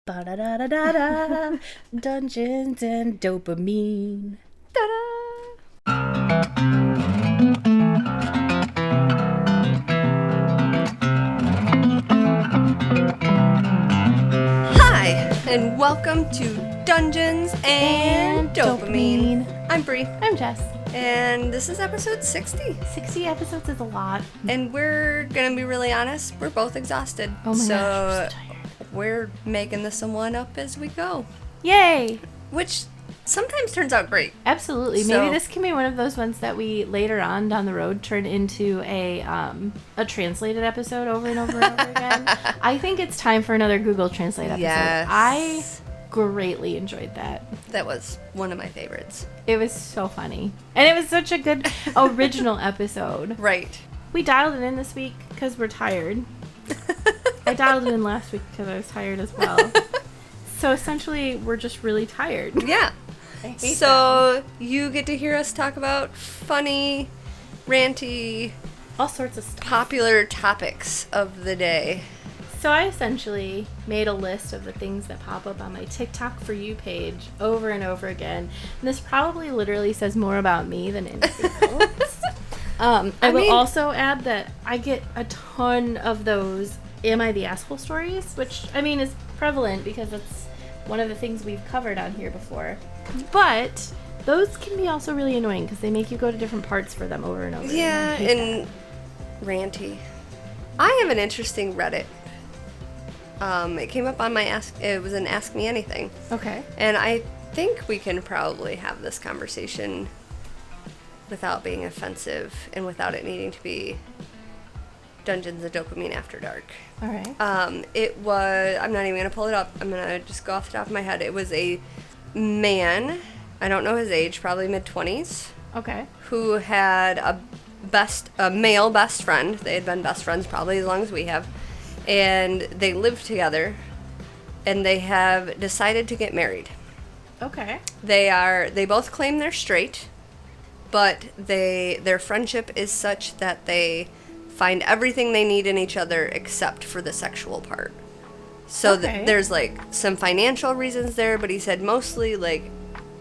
Ba-da-da-da-da-da. Dungeons and Dopamine. Ta-da! Hi, and welcome to Dungeons and Dopamine. I'm Bre. I'm Jess. And this is episode 60. 60 episodes is a lot. And we're going to be really honest, we're both exhausted. Oh my gosh, we're so tired. We're making this one up as we go. Yay! Which sometimes turns out great. Absolutely. So, maybe this can be one of those ones that we later on down the road turn into a translated episode over and over and over again. I think it's time for another Google Translate episode. Yes. I greatly enjoyed that. That was one of my favorites. It was so funny. And it was such a good original episode. Right. We dialed it in this week because we're tired. I dialed it in last week because I was tired as well. So essentially, we're just really tired. Yeah. So you get to hear us talk about funny, ranty, all sorts of stuff. Popular topics of the day. So I essentially made a list of the things that pop up on my TikTok For You page over and over again. And this probably literally says more about me than anything else. I will also add that I get a ton of those Am I the Asshole stories, which, I mean, is prevalent because it's one of the things we've covered on here before. But those can be also really annoying because they make you go to different parts for them over and over. Yeah, and ranty. I have an interesting Reddit. It came up on my it was an Ask Me Anything. Okay. And I think we can probably have this conversation without being offensive and without it needing to be Dungeons and Dopamine After Dark. All right. It was, I'm not even going to pull it up. I'm going to just go off the top of my head. It was a man, I don't know his age, probably mid-20s. Okay. Who had a male best friend. They had been best friends probably as long as we have. And they lived together, and they have decided to get married. Okay. They both claim they're straight, but their friendship is such that they find everything they need in each other except for the sexual part. So there's like some financial reasons there, but he said mostly like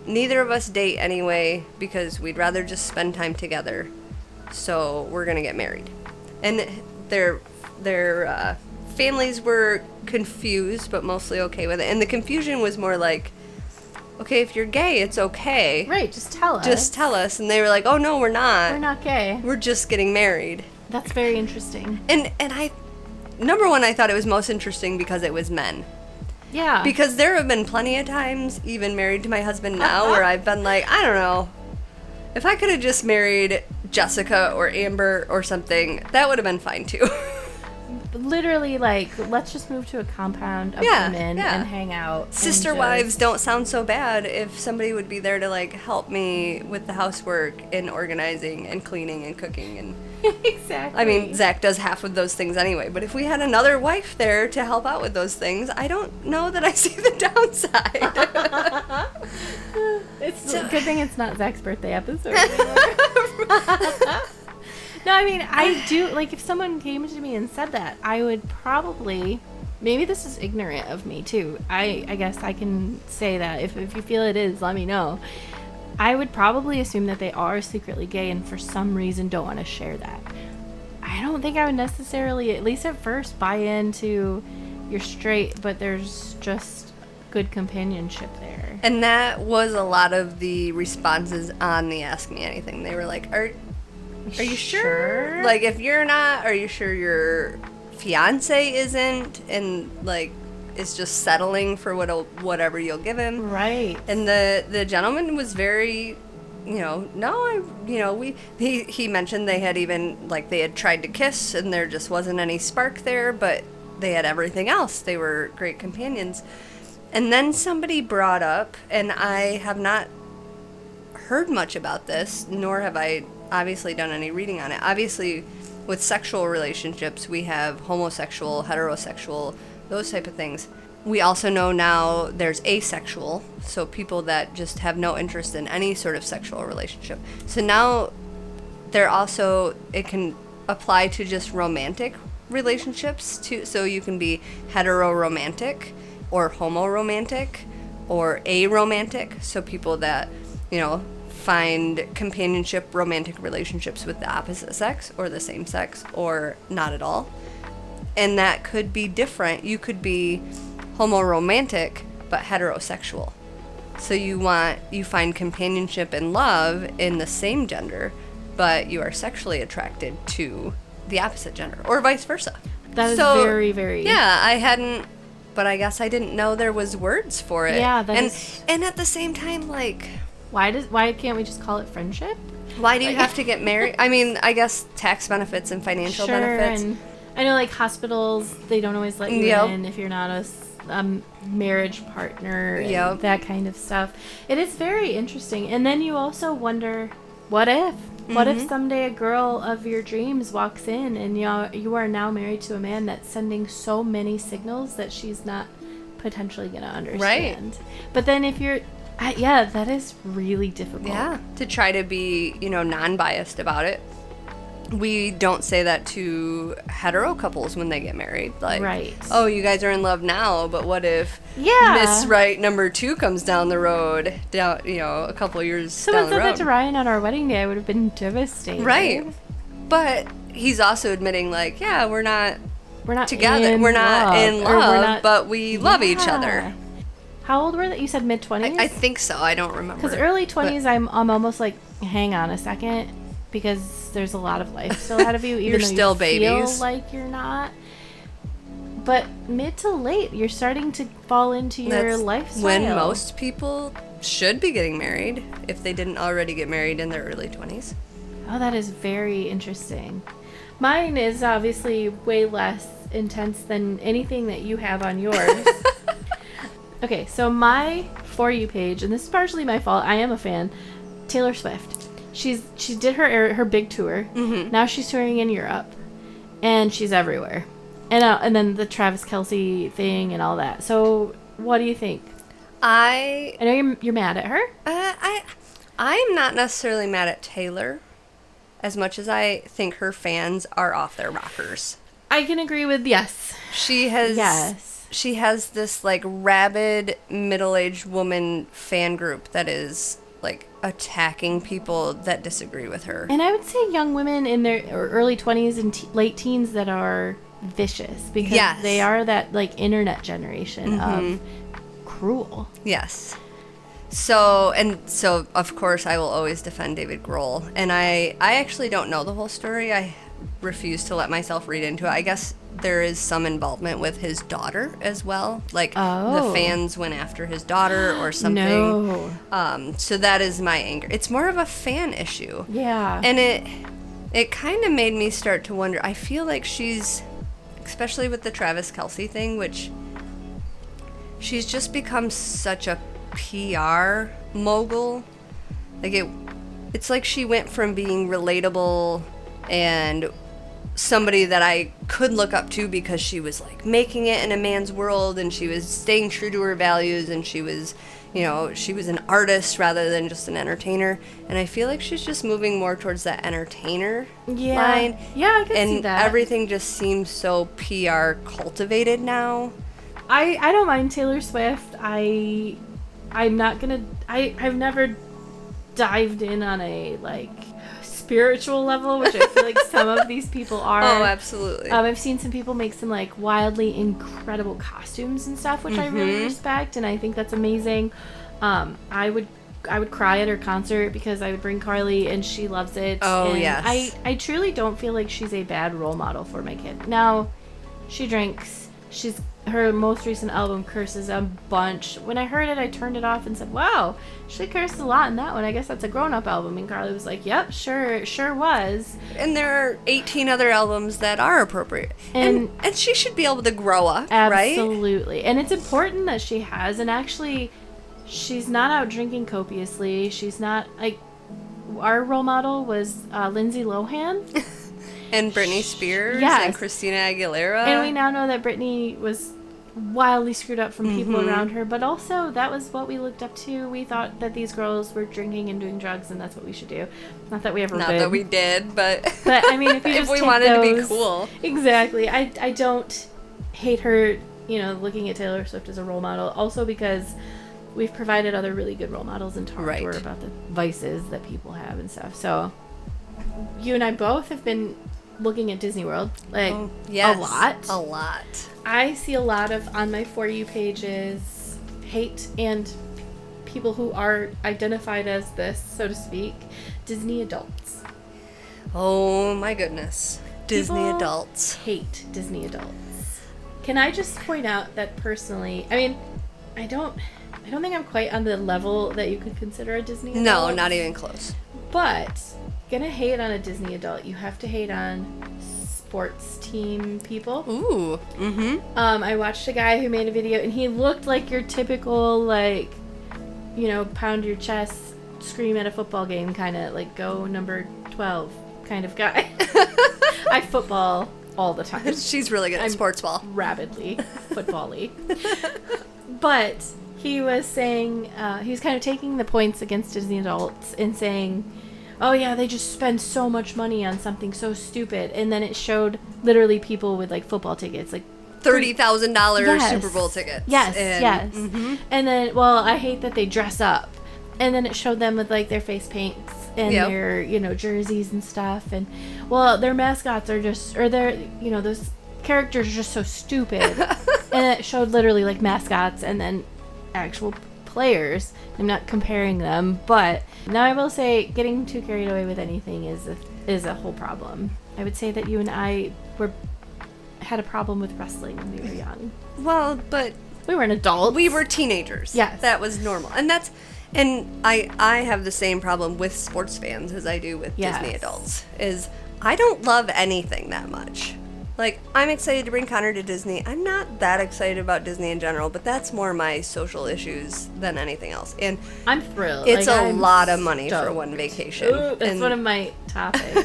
neither of us date anyway because we'd rather just spend time together. So we're gonna get married, and their families were confused, but mostly okay with it. And the confusion was more like, okay, if you're gay, it's okay. Right, just tell us. Just tell us. And they were like, oh, no, we're not. We're not gay. We're just getting married. That's very interesting. And number one, I thought it was most interesting because it was men. Yeah. Because there have been plenty of times, even married to my husband now, where I've been like, I don't know. If I could have just married Jessica or Amber or something, that would have been fine too. Literally, like, let's just move to a compound of women and hang out. Sister wives don't sound so bad if somebody would be there to, like, help me with the housework and organizing and cleaning and cooking. And exactly. I mean, Zach does half of those things anyway, but if we had another wife there to help out with those things, I don't know that I see the downside. It's a good thing it's not Zach's birthday episode anymore. No, I mean, I do, like, if someone came to me and said that, I would probably, maybe this is ignorant of me, too. I guess I can say that. If you feel it is, let me know. I would probably assume that they are secretly gay and for some reason don't want to share that. I don't think I would necessarily, at least at first, buy into you're straight, but there's just good companionship there. And that was a lot of the responses on the Ask Me Anything. They were like, Are you sure? Like, if you're not, are you sure your fiance isn't? And, like, is just settling for whatever you'll give him. Right. And the gentleman was very, he mentioned they had even, like, they had tried to kiss and there just wasn't any spark there, but they had everything else. They were great companions. And then somebody brought up, and I have not heard much about this, nor have I obviously done any reading on it. Obviously, with sexual relationships, we have homosexual, heterosexual, those type of things. We also know now there's asexual, so people that just have no interest in any sort of sexual relationship. So now it can apply to just romantic relationships too. So you can be hetero-romantic or homoromantic or aromantic. So people that, find companionship, romantic relationships with the opposite sex or the same sex or not at all. And that could be different. You could be homoromantic but heterosexual. So you find companionship and love in the same gender, but you are sexually attracted to the opposite gender, or vice versa. That is very, very... Yeah, but I guess I didn't know there was words for it. Yeah, and at the same time, like... Why can't we just call it friendship? Why do you have to get married? I mean, I guess tax benefits and financial benefits. And I know, like, hospitals, they don't always let you in if you're not a marriage partner and that kind of stuff. It is very interesting. And then you also wonder, what if? What if someday a girl of your dreams walks in and you are now married to a man that's sending so many signals that she's not potentially going to understand? Right. But then if you're... that is really difficult. Yeah, to try to be, non-biased about it. We don't say that to hetero couples when they get married. Like, right. Oh, you guys are in love now, but what if Miss Right number 2 comes down the road, a couple years down the road? Someone said that to Ryan on our wedding day. I would have been devastated. Right. But he's also admitting, like, we're not together. We're not in love, but we love each other. How old were they? You said mid-20s? I think so. I don't remember. Because early 20s, I'm almost like, hang on a second, because there's a lot of life still ahead of you, even though still you babies. Feel like you're not. But mid to late, you're starting to fall into your lifestyle. When most people should be getting married, if they didn't already get married in their early 20s. Oh, that is very interesting. Mine is obviously way less intense than anything that you have on yours. Okay, so my For You page, and this is partially my fault, I am a fan, Taylor Swift. She did her big tour. Mm-hmm. Now she's touring in Europe, and she's everywhere. And then the Travis Kelce thing and all that. So what do you think? I know you're mad at her. I'm not necessarily mad at Taylor as much as I think her fans are off their rockers. I can agree with yes. She has this, like, rabid middle-aged woman fan group that is, like, attacking people that disagree with her. And I would say young women in their early 20s and late teens that are vicious. Because they are that, like, internet generation of cruel. Yes. So, of course, I will always defend David Grohl. And I actually don't know the whole story. I refuse to let myself read into it. I guess there is some involvement with his daughter as well. Like, the fans went after his daughter or something. No. So that is my anger. It's more of a fan issue. Yeah. And it kind of made me start to wonder. I feel like she's, especially with the Travis Kelce thing, which she's just become such a PR mogul. Like, it's like she went from being relatable and somebody that I could look up to because she was, like, making it in a man's world, and she was staying true to her values, and she was an artist rather than just an entertainer. And I feel like she's just moving more towards that entertainer line. Yeah, I can see that. And everything just seems so PR cultivated now. I don't mind Taylor Swift. I'm not gonna... I've never dived in on a, like, spiritual level, which I feel like some of these people are. Oh, absolutely. I've seen some people make some, like, wildly incredible costumes and stuff, which I really respect, and I think that's amazing. I would cry at her concert because I would bring Carly and she loves it. Oh, and yes. I truly don't feel like she's a bad role model for my kid. Now, she drinks. Her most recent album curses a bunch. When I heard it, I turned it off and said, wow, she cursed a lot in that one. I guess that's a grown-up album. And Carly was like, yep, sure was. And there are 18 other albums that are appropriate. And she should be able to grow up, right? Absolutely. And it's important that she has. And actually, she's not out drinking copiously. She's not, like, our role model was Lindsay Lohan. And Britney Spears and Christina Aguilera. And we now know that Britney was wildly screwed up from people around her, but also that was what we looked up to. We thought that these girls were drinking and doing drugs, and that's what we should do. Not that we ever Not did. that we did, but I mean, if you just if we take wanted those, to be cool. Exactly. I don't hate her looking at Taylor Swift as a role model. Also because we've provided other really good role models and talked to her about the vices that people have and stuff. So you and I both have been looking at Disney World, like, yes, a lot. I see a lot of, on my For You pages, hate and people who are identified as this, so to speak, Disney adults. Oh my goodness. Disney People adults. Hate Disney adults. Can I just point out that personally, I mean, I don't think I'm quite on the level that you could consider a Disney adult. No, not even close. But gonna hate on a Disney adult, you have to hate on sports team people. Ooh. Mm-hmm. I watched a guy who made a video and he looked like your typical, like, pound your chest, scream at a football game, kind of like go number 12 kind of guy. I football all the time. She's really good at sports ball. Rabidly football-y. But he was saying, he was kind of taking the points against Disney adults and saying, oh yeah, they just spend so much money on something so stupid. And then it showed literally people with like football tickets, like $30,000 Super Bowl tickets. Yes, yes. Mm-hmm. And then, well, I hate that they dress up. And then it showed them with like their face paints and their, jerseys and stuff. And, well, their mascots are just, or their, those characters are just so stupid. And it showed literally like mascots and then actual players. I'm not comparing them, but now I will say getting too carried away with anything is a whole problem. I would say that you and I had a problem with wrestling when we were young. Well, but we weren't adults. We were teenagers. Yes. That was normal. And I have the same problem with sports fans as I do with Disney adults, is I don't love anything that much. Like, I'm excited to bring Connor to Disney. I'm not that excited about Disney in general, but that's more my social issues than anything else. And I'm thrilled. It's a lot of money for one vacation. Ooh, that's one of my topics.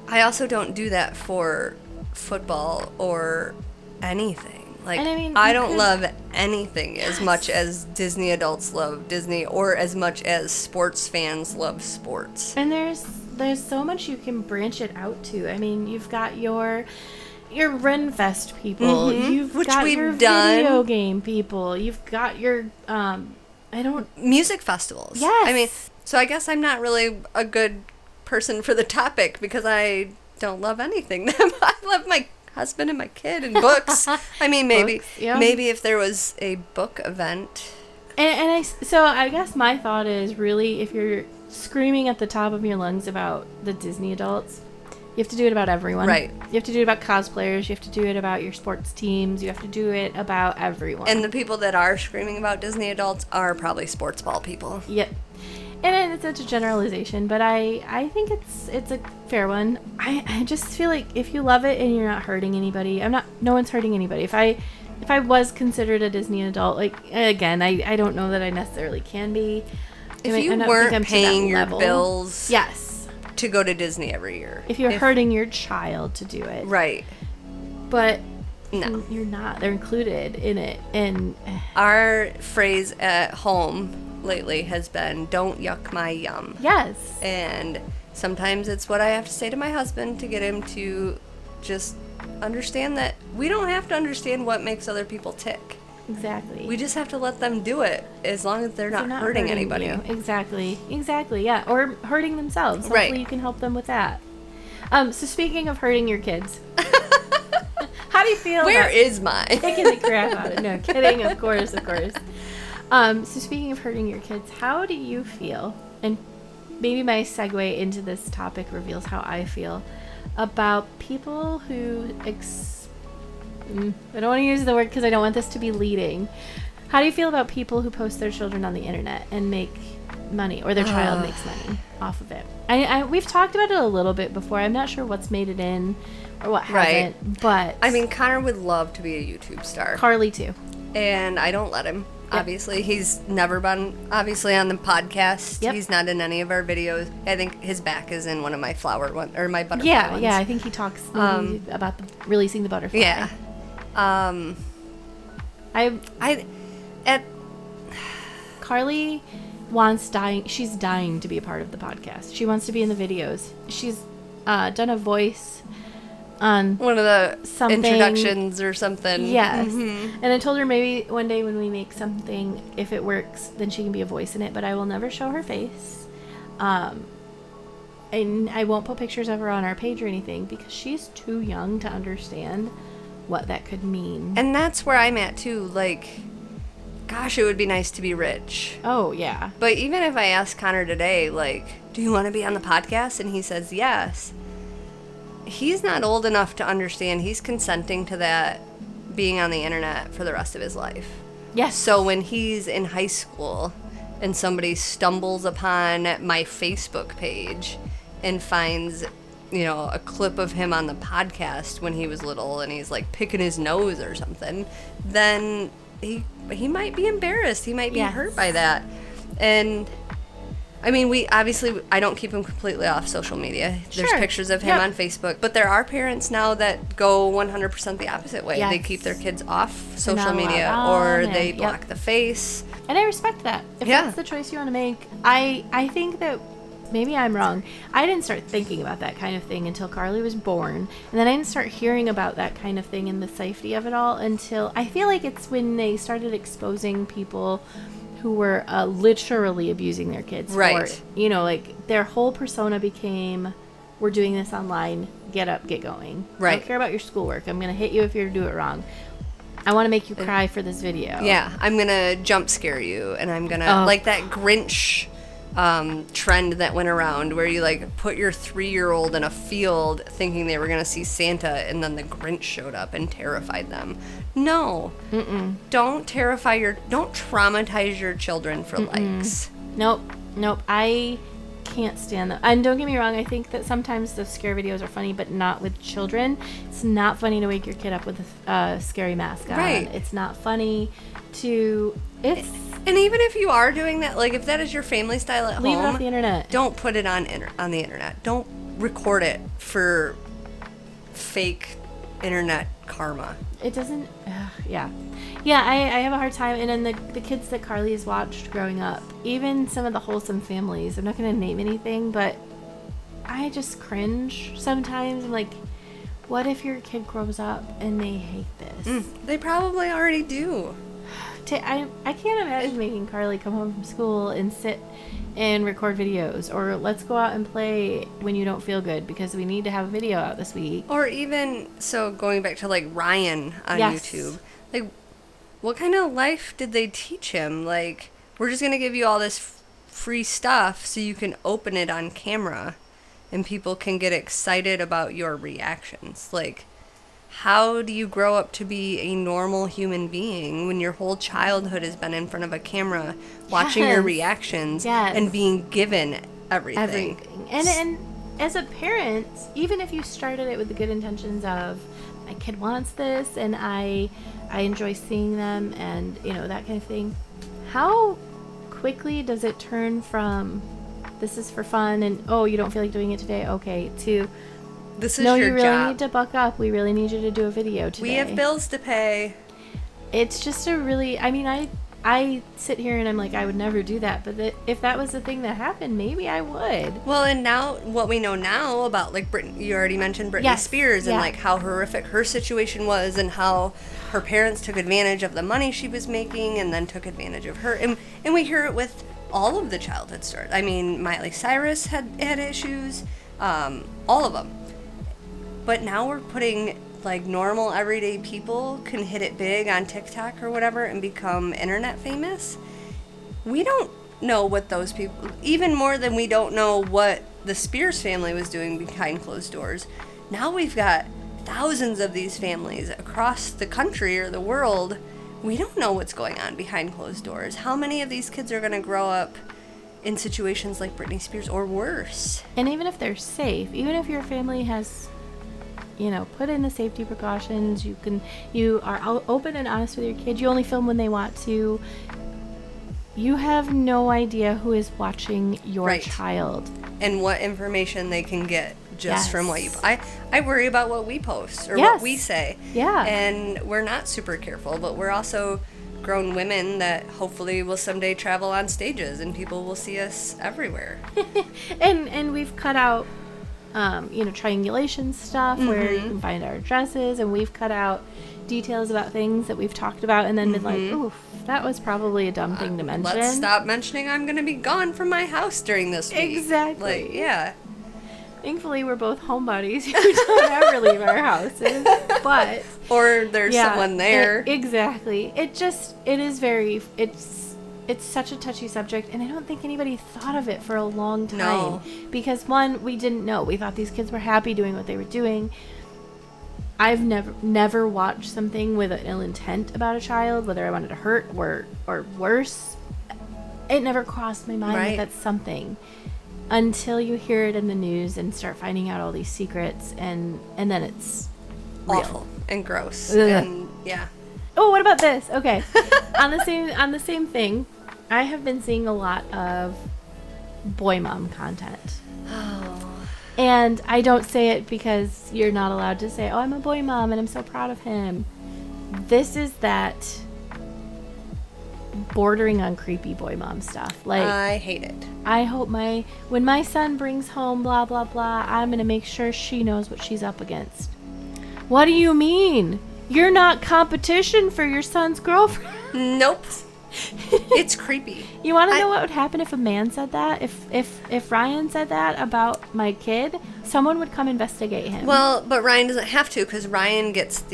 I also don't do that for football or anything. Like, I don't love anything as much as Disney adults love Disney, or as much as sports fans love sports. And there's so much you can branch it out to. I mean, you've got your Renfest people. Mm-hmm. You've Which got we've your done. Video game people. You've got your music festivals. Yes. I mean, so I guess I'm not really a good person for the topic because I don't love anything. I love my husband and my kid and books. I mean, maybe if there was a book event. So I guess my thought is really, if you're screaming at the top of your lungs about the Disney adults, you have to do it about everyone. Right. You have to do it about cosplayers. You have to do it about your sports teams. You have to do it about everyone. And the people that are screaming about Disney adults are probably sports ball people. Yep. And it's a generalization, but I think it's a fair one. I just feel like if you love it and you're not hurting anybody, no one's hurting anybody. If I was considered a Disney adult, like, again, I don't know that I necessarily can be. If you weren't paying your bills. Yes. To go to Disney every year. If you're hurting your child to do it. Right. But no, you're not. They're included in it. And our phrase at home lately has been, don't yuck my yum. Yes. And sometimes it's what I have to say to my husband to get him to just understand that we don't have to understand what makes other people tick. Exactly. We just have to let them do it as long as they're not hurting anybody. You. Exactly, yeah. Or hurting themselves. Hopefully right. You can help them with that. So speaking of hurting your kids, how do you feel Where is mine? Taking the crap out of it. No, kidding, of course. So speaking of hurting your kids, how do you feel, and maybe my segue into this topic reveals how I feel, about people who I don't want to use the word because I don't want this to be leading. How do you feel about people who post their children on the internet and make money, or their child makes money off of it? We've talked about it a little bit before. I'm not sure what's made it in or what hasn't, but I mean, Connor would love to be a YouTube star. Carly too. And I don't let him. Yep. Obviously, he's never been on the podcast. Yep. He's not in any of our videos. I think his back is in one of my flower one or my butterfly ones. Yeah. I think he talks about releasing the butterfly. Yeah. Carly she's dying to be a part of the podcast. She wants to be in the videos. She's done a voice on one of the something. introductions or something. Yes. Mm-hmm. And I told her maybe one day when we make something, if it works, then she can be a voice in it, but I will never show her face. And I won't put pictures of her on our page or anything because she's too young to understand what that could mean. And that's where I'm at too. Like, gosh, it would be nice to be rich. Oh, yeah. But even if I ask Connor today, like, do you want to be on the podcast? And he says yes. He's not old enough to understand he's consenting to that being on the internet for the rest of his life. Yes. So when he's in high school and somebody stumbles upon my Facebook page and finds, you know, a clip of him on the podcast when he was little and he's like picking his nose or something, then he might be embarrassed. He might be hurt by that. And I mean, I don't keep him completely off social media. There's pictures of him on Facebook, but there are parents now that go 100% the opposite way. Yes. They keep their kids off social media or they block the face. And I respect that. If that's the choice you want to make, I think that maybe I'm wrong. I didn't start thinking about that kind of thing until Carly was born. And then I didn't start hearing about that kind of thing and the safety of it all until I feel like it's when they started exposing people who were literally abusing their kids. Right. For, you know, like their whole persona became, we're doing this online, get up, get going. Right. I don't care about your schoolwork. I'm going to hit you if you do it wrong. I want to make you cry for this video. Yeah, I'm going to jump scare you and I'm going to, like that Grinch trend that went around where you like put your 3-year-old in a field thinking they were going to see Santa and then the Grinch showed up and terrified them. No. Don't traumatize your children for likes. Nope. I can't stand that. And don't get me wrong, I think that sometimes the scare videos are funny, but not with children. It's not funny to wake your kid up with a scary mask on. Right. It's not funny to... And even if you are doing that, like if that is your family style at leave home, it off the internet. Don't put it on the internet. Don't record it for fake internet karma. It doesn't. Yeah. I have a hard time. And then the kids that Carly has watched growing up, even some of the wholesome families. I'm not going to name anything, but I just cringe sometimes. I'm like, what if your kid grows up and they hate this? They probably already do. I can't imagine making Carly come home from school and sit and record videos, or let's go out and play when you don't feel good because we need to have a video out this week. Or even, so going back to like Ryan on YouTube, like what kind of life did they teach him? Like, we're just going to give you all this free stuff so you can open it on camera and people can get excited about your reactions. Like, how do you grow up to be a normal human being when your whole childhood has been in front of a camera watching your reactions and being given everything? And as a parent, even if you started it with the good intentions of my kid wants this and I enjoy seeing them and, you know, that kind of thing, how quickly does it turn from this is for fun and, oh, you don't feel like doing it today, okay, to... This is no, your you really job. need to buck up. We really need you to do a video today. We have bills to pay. It's just a really... I mean, I sit here and I'm like, I would never do that. But if that was the thing that happened, maybe I would. Well, and now, what we know now about, like, you already mentioned Britney Spears and, like, how horrific her situation was and how her parents took advantage of the money she was making and then took advantage of her. And we hear it with all of the childhood stars. I mean, Miley Cyrus had issues. All of them. But now we're putting, like, normal, everyday people can hit it big on TikTok or whatever and become internet famous. We don't know what those people, even more than we don't know what the Spears family was doing behind closed doors. Now we've got thousands of these families across the country or the world. We don't know what's going on behind closed doors. How many of these kids are going to grow up in situations like Britney Spears or worse? And even if they're safe, even if your family has... you know, put in the safety precautions. You are open and honest with your kid. You only film when they want to. You have no idea who is watching your child. And what information they can get just from what you... I worry about what we post or what we say. Yeah. And we're not super careful, but we're also grown women that hopefully will someday travel on stages and people will see us everywhere. and we've cut out triangulation stuff where you can find our addresses, and we've cut out details about things that we've talked about and then been like, oof, that was probably a dumb thing to mention. Let's stop mentioning I'm going to be gone from my house during this week. Exactly. Like, yeah. Thankfully, we're both homebodies who don't ever leave our houses, but... Or there's someone there. Exactly. It's such a touchy subject, and I don't think anybody thought of it for a long time. No. Because, one, we didn't know. We thought these kids were happy doing what they were doing. I've never watched something with an ill intent about a child, whether I wanted to hurt or worse. It never crossed my mind that that's something. Until you hear it in the news and start finding out all these secrets, and then it's real. Awful and gross. Ugh. And yeah. Oh, what about this? Okay. on the same thing, I have been seeing a lot of boy mom content. Oh. And I don't say it because you're not allowed to say, oh, I'm a boy mom and I'm so proud of him. This is that bordering on creepy boy mom stuff. Like, I hate it. I hope when my son brings home blah, blah, blah, I'm going to make sure she knows what she's up against. What do you mean? You're not competition for your son's girlfriend. Nope. It's creepy. You want to know what would happen if a man said that? If Ryan said that about my kid, someone would come investigate him. Well, but Ryan doesn't have to, because Ryan gets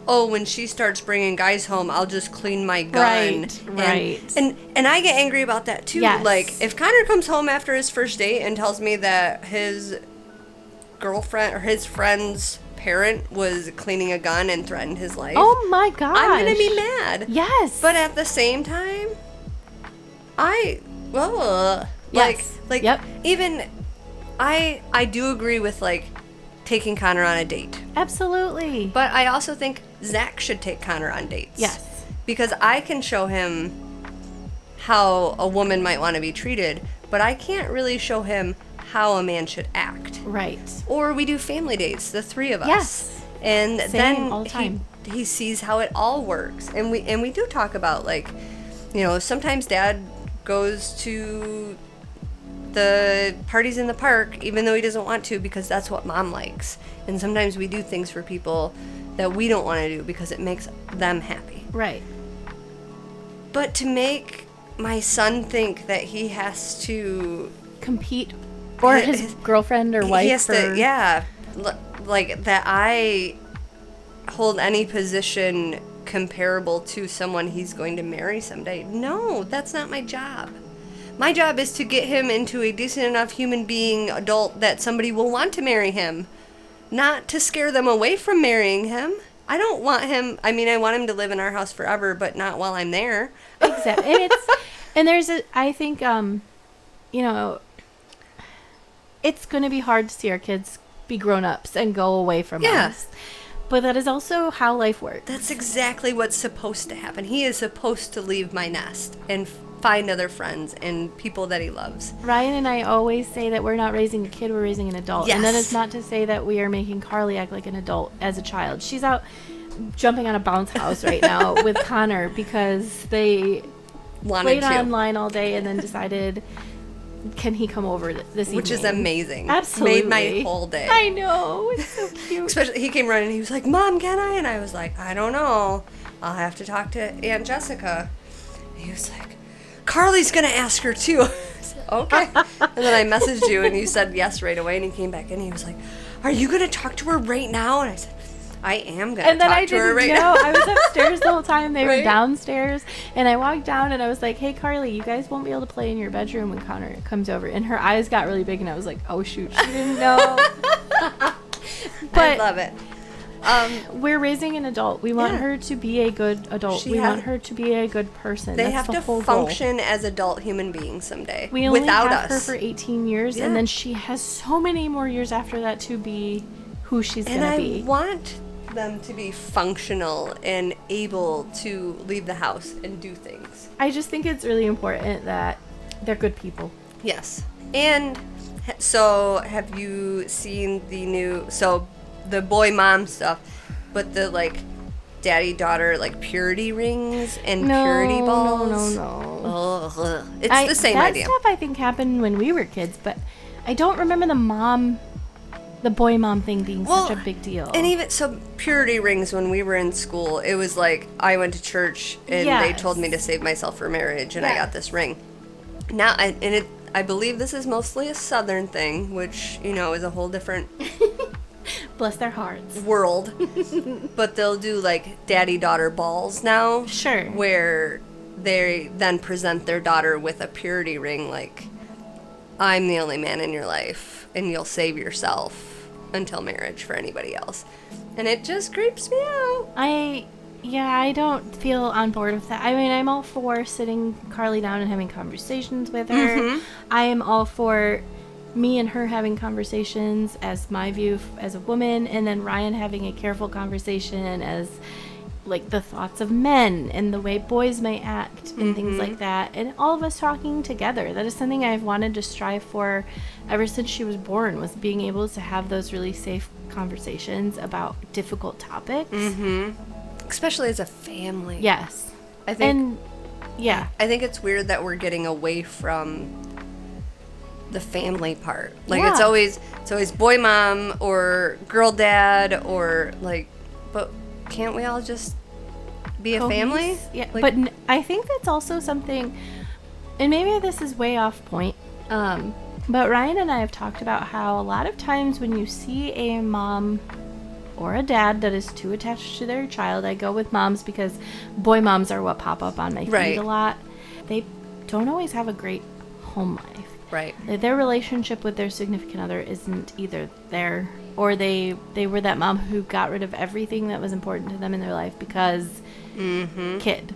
when she starts bringing guys home, I'll just clean my gun. Right. And I get angry about that, too. Yes. Like, if Connor comes home after his first date and tells me that his girlfriend or his friend's parent was cleaning a gun and threatened his life. Oh my gosh. I'm going to be mad. Yes. But at the same time, Yes. Yep. even I do agree with like taking Connor on a date. Absolutely. But I also think Zach should take Connor on dates. Yes. Because I can show him how a woman might want to be treated, but I can't really show him how a man should act. Right. Or we do family dates, the three of us. Yes. And Same, then all the time. he sees how it all works. And we do talk about like, sometimes Dad goes to the parties in the park even though he doesn't want to, because that's what Mom likes. And sometimes we do things for people that we don't want to do because it makes them happy. Right. But to make my son think that he has to compete, or his girlfriend or wife, he has to, like that I hold any position comparable to someone he's going to marry someday. No, that's not my job. My job is to get him into a decent enough human being adult that somebody will want to marry him, not to scare them away from marrying him. I don't want him, I want him to live in our house forever, but not while I'm there. Exactly. And I think, it's going to be hard to see our kids be grown-ups and go away from us. But that is also how life works. That's exactly what's supposed to happen. He is supposed to leave my nest and find other friends and people that he loves. Ryan and I always say that we're not raising a kid, we're raising an adult. Yes. And that is not to say that we are making Carly act like an adult as a child. She's out jumping on a bounce house right now with Connor because they waited online all day and then decided, can he come over this evening? Which is amazing. Absolutely. Made my whole day. I know. It's so cute. Especially, he came running and he was like, Mom, can I? And I was like, I don't know. I'll have to talk to Aunt Jessica. And he was like, Carly's going to ask her too. Okay. And then I messaged you and you said yes right away. And he came back in and he was like, are you going to talk to her right now? And I said, I am going to talk to her right now. I was upstairs the whole time. They were downstairs. And I walked down and I was like, hey, Carly, you guys won't be able to play in your bedroom when Connor comes over. And her eyes got really big and I was like, oh, shoot. She didn't know. But I love it. We're raising an adult. We want her to be a good adult. We want her to be a good person. They have to function as adult human beings someday. We only have her for 18 years, and then she has so many more years after that to be who she's going to be. And I want them to be functional and able to leave the house and do things. I just think it's really important that they're good people. Yes. And so have you seen the boy mom stuff, but the like daddy daughter like purity rings and purity balls? No. It's the same idea. That stuff I think happened when we were kids, but I don't remember the mom the boy mom thing being such a big deal. And even so, purity rings, when we were in school, it was like I went to church and they told me to save myself for marriage, and I got this ring. Now, I believe this is mostly a Southern thing, which, you know, is a whole different bless their hearts world. But they'll do like daddy-daughter balls now. Sure. Where they then present their daughter with a purity ring, like, I'm the only man in your life, and you'll save yourself until marriage for anybody else. And it just creeps me out. I don't feel on board with that. I mean, I'm all for sitting Carly down and having conversations with her. Mm-hmm. I am all for me and her having conversations as my view as a woman, and then Ryan having a careful conversation as like the thoughts of men and the way boys may act and things like that, and all of us talking together. That is something I've wanted to strive for ever since she was born, was being able to have those really safe conversations about difficult topics. Especially as a family. Yes. I think it's weird that we're getting away from the family part. Like, it's always boy mom or girl dad, or like, but can't we all just be a family? Yeah, like, but I think that's also something, and maybe this is way off point, but Ryan and I have talked about how a lot of times when you see a mom or a dad that is too attached to their child, I go with moms because boy moms are what pop up on my feed a lot, they don't always have a great home life. Right. Their relationship with their significant other isn't either there, or they were that mom who got rid of everything that was important to them in their life because kid.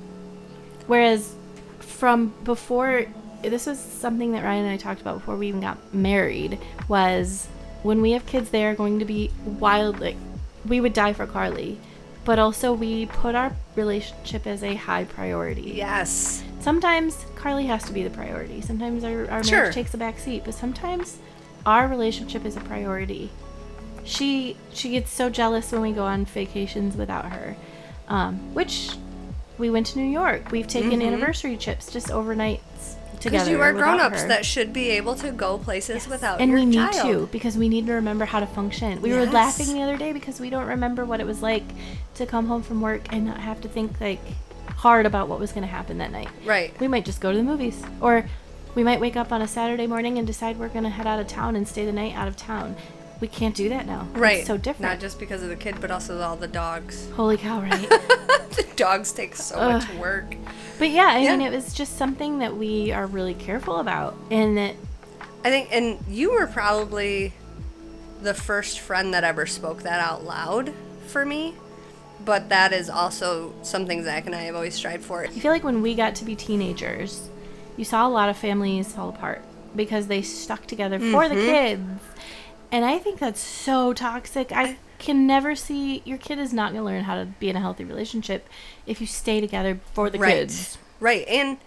Whereas from before, this was something that Ryan and I talked about before we even got married, was when we have kids, they are going to be wild. Like, we would die for Carly, but also we put our relationship as a high priority. Yes. Sometimes Carly has to be the priority. Sometimes our marriage takes a back seat, but sometimes our relationship is a priority. She gets so jealous when we go on vacations without her, which we went to New York. We've taken anniversary trips, just overnights together. Because you are grown-ups that should be able to go places without your child. And we need to, because we need to remember how to function. We were laughing the other day because we don't remember what it was like to come home from work and not have to think like hard about what was going to happen that night. Right. We might just go to the movies, or we might wake up on a Saturday morning and decide we're going to head out of town and stay the night out of town. We can't do that now. Right. It's so different. Not just because of the kid, but also all the dogs. Holy cow, right? The dogs take so much work. But yeah, I mean, it was just something that we are really careful about. And that I think, and you were probably the first friend that ever spoke that out loud for me. But that is also something Zach and I have always strived for. I feel like when we got to be teenagers, you saw a lot of families fall apart because they stuck together for the kids. And I think that's so toxic. I can never see, your kid is not going to learn how to be in a healthy relationship if you stay together for the kids. Right. And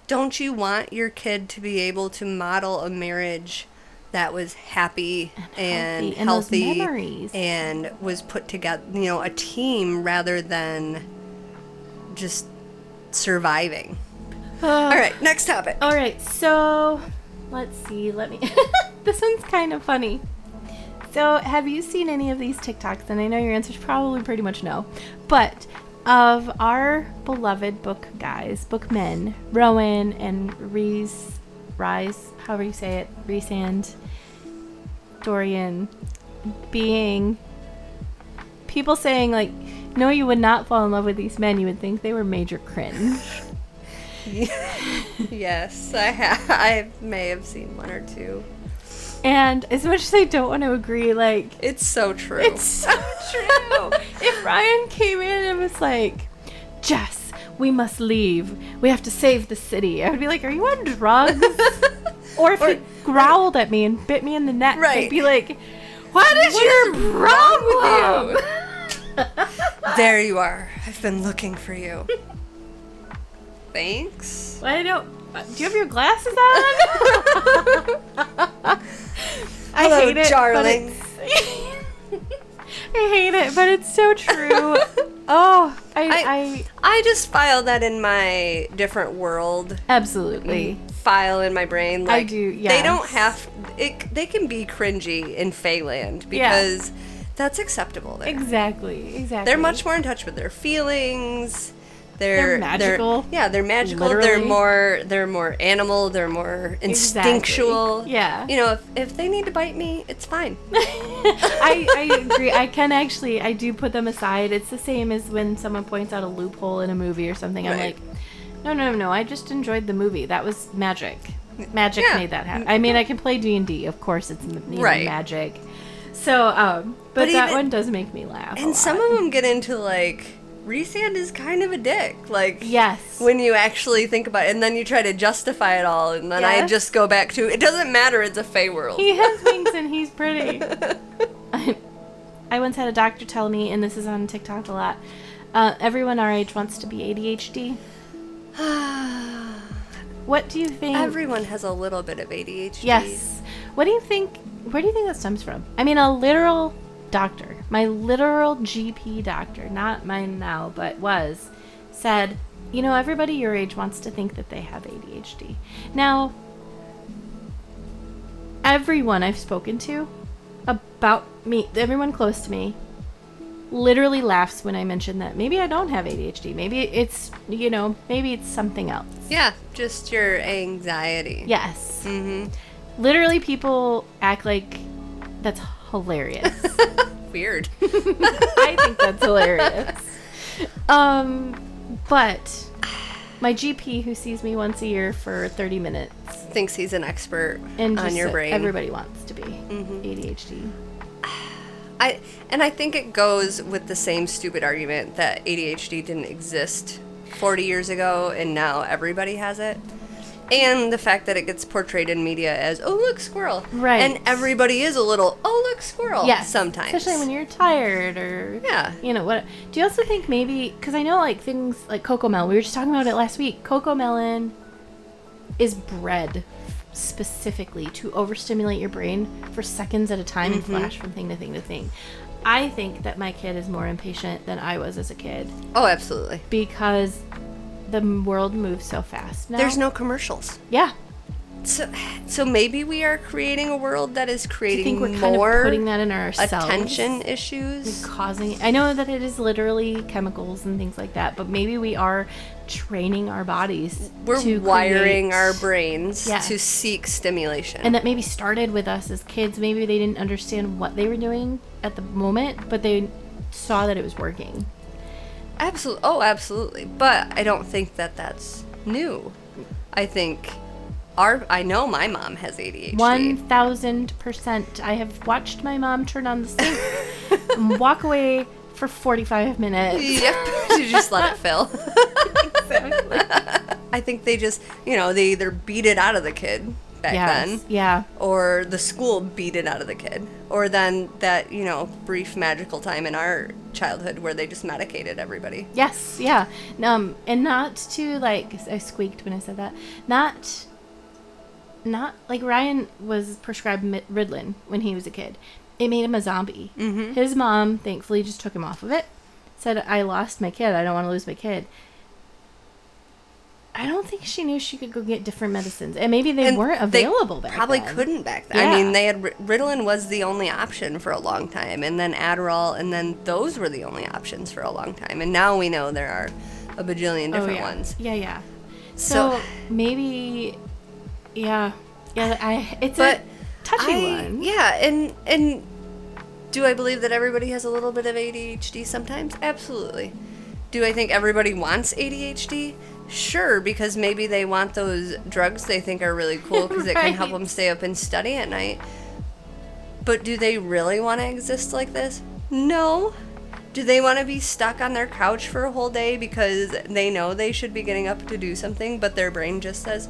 don't you want your kid to be able to model a marriage that was happy and healthy and was put together, you know, a team rather than just surviving? All right, next topic. All right, so let's see. This one's kind of funny. So have you seen any of these TikToks? And I know your answer is probably pretty much no. But of our beloved book men, Rowan and Rise, however you say it, Reese and Dorian, being people saying like, no, you would not fall in love with these men. You would think they were major cringe. Yes, I may have seen one or two. And as much as I don't want to agree, like, it's so true. It's so true. If Ryan came in and was like, Jess, we must leave. We have to save the city. I would be like, are you on drugs? Or if he growled at me and bit me in the neck, I'd be like, what is your problem? There you are. I've been looking for you. Thanks. Do you have your glasses on? I hate it, darling. I hate it, but it's so true. Oh, I just file that in my different world absolutely file in my brain. Like, I do. Yes. They don't have they can be cringy in Feyland because that's acceptable there. Exactly. They're much more in touch with their feelings. They're magical. They're magical. Literally. They're more animal. They're more instinctual. Exactly. Yeah. You know, if they need to bite me, it's fine. I agree. I do put them aside. It's the same as when someone points out a loophole in a movie or something. I'm like, no. I just enjoyed the movie. That was magic. Magic made that happen. I mean, I can play D&D. Of course, it's magic. So, but that one does make me laugh. And some of them get into like, Rhysand is kind of a dick. Like, yes, when you actually think about it, and then you try to justify it all, and then I just go back to, it doesn't matter, it's a Fey world. He has wings and he's pretty. I once had a doctor tell me, and this is on TikTok a lot, everyone our age wants to be ADHD. What do you think? Everyone has a little bit of ADHD. Yes. What do you think? Where do you think that stems from? I mean, a literal doctor, my literal GP doctor, not mine now, but said, you know, everybody your age wants to think that they have ADHD. Now, everyone I've spoken to about me, everyone close to me, literally laughs when I mention that maybe I don't have ADHD. Maybe it's, maybe it's something else. Yeah, just your anxiety. Yes. Mm-hmm. Literally, people act like that's hilarious. Weird. I think that's hilarious. But my GP, who sees me once a year for 30 minutes, thinks he's an expert and on your brain. Everybody wants to be ADHD. I think it goes with the same stupid argument that ADHD didn't exist 40 years ago and now everybody has it. And the fact that it gets portrayed in media as, oh, look, squirrel. Right. And everybody is a little, oh, look, squirrel. Yes. Sometimes. Especially when you're tired or, what. Do you also think maybe, because I know like things like Cocomelon, we were just talking about it last week. Cocomelon is bred specifically to overstimulate your brain for seconds at a time and flash from thing to thing to thing. I think that my kid is more impatient than I was as a kid. Oh, absolutely. Because the world moves so fast now. There's no commercials. Yeah. So maybe we are creating a world that is creating think we're more kind of putting that in ourselves, attention issues, causing. I know that it is literally chemicals and things like that, but maybe we are training our bodies. We're wiring our brains to seek stimulation, and that maybe started with us as kids. Maybe they didn't understand what they were doing at the moment, but they saw that it was working. Absolutely. Oh, absolutely. But I don't think that that's new. I think I know my mom has ADHD. 1000%. I have watched my mom turn on the sink and walk away for 45 minutes. Yep. She just let it fill. Exactly. I think they just, they either beat it out of the kid back then. Yeah. Or the school beat it out of the kid. Or then that, brief magical time in our childhood where they just medicated everybody. Yes, yeah. And not to, I squeaked when I said that. Not like Ryan was prescribed Ritalin when he was a kid. It made him a zombie. Mm-hmm. His mom, thankfully, just took him off of it. Said, I lost my kid. I don't want to lose my kid. I don't think she knew she could go get different medicines. And maybe they weren't available back then. Probably couldn't back then. Yeah. I mean, they had Ritalin was the only option for a long time. And then Adderall. And then those were the only options for a long time. And now we know there are a bajillion different ones. Yeah. So maybe... Yeah, it's a touchy one. Yeah, and do I believe that everybody has a little bit of ADHD sometimes? Absolutely. Do I think everybody wants ADHD? Sure, because maybe they want those drugs they think are really cool because it can help them stay up and study at night. But do they really want to exist like this? No. Do they want to be stuck on their couch for a whole day because they know they should be getting up to do something, but their brain just says,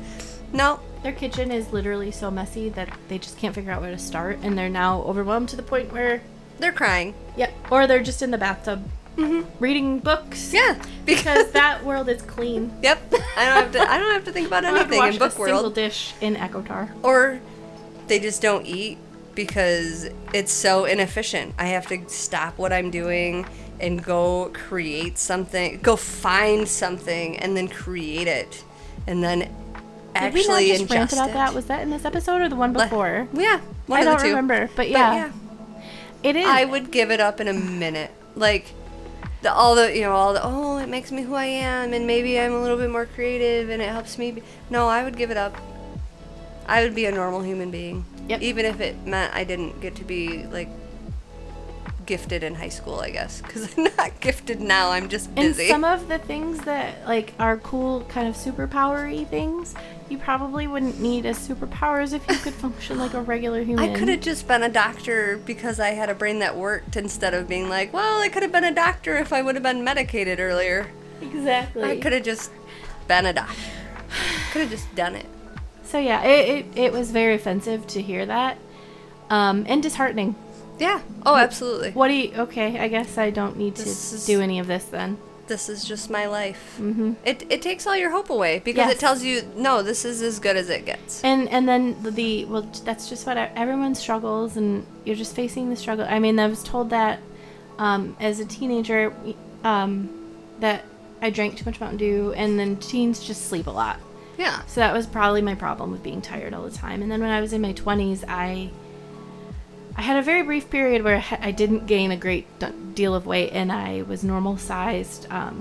no. Their kitchen is literally so messy that they just can't figure out where to start, and they're now overwhelmed to the point where they're crying. Yep. Or they're just in the bathtub reading books. Yeah, because that world is clean. Yep. I don't have to think about anything in book world. Single dish in Ecotar. Or they just don't eat because it's so inefficient. I have to stop what I'm doing and go create something, go find something, and then create it, and then actually Did we not just rant ingest about it. that? Was that in this episode or the one before? Yeah, one I of the don't two. remember, but yeah. It is. I would give it up in a minute. Like, oh, it makes me who I am, and maybe I'm a little bit more creative, and it helps me. No, I would give it up. I would be a normal human being. Yep. Even if it meant I didn't get to be, like, gifted in high school, I guess. Because I'm not gifted now, I'm just busy. And some of the things that, like, are cool kind of superpower-y things, you probably wouldn't need as superpowers if you could function like a regular human. I could have just been a doctor because I had a brain that worked, instead of being like, well, I could have been a doctor if I would have been medicated earlier. Exactly. I could have just been a doctor. Could have just done it. So yeah, it was very offensive to hear that, and disheartening. Yeah. Oh, absolutely. What do you? Okay, I guess I don't need to do any of this then. This is just my life. Mm-hmm. It takes all your hope away because it tells you, no, this is as good as it gets. And then that's just what everyone struggles, and you're just facing the struggle. I mean, I was told that as a teenager that I drank too much Mountain Dew, and then teens just sleep a lot. Yeah. So that was probably my problem with being tired all the time. And then when I was in my 20s, I had a very brief period where I didn't gain a great deal of weight, and I was normal sized. I